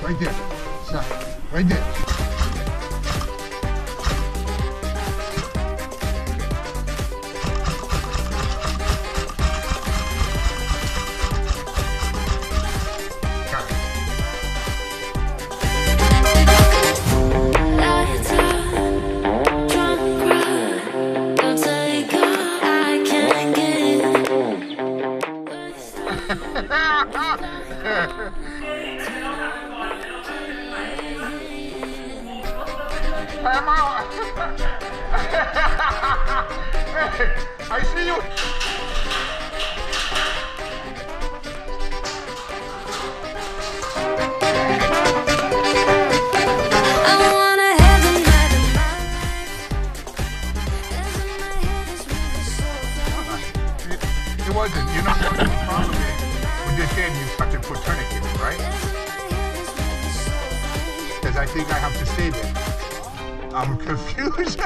Right there. Stop. Right there. Got it. Time out. Hey, I see you. It wasn't. You know what the problem is? With this game, you have to put tourniquets, right? Because I think I have to stay there. I'm confused.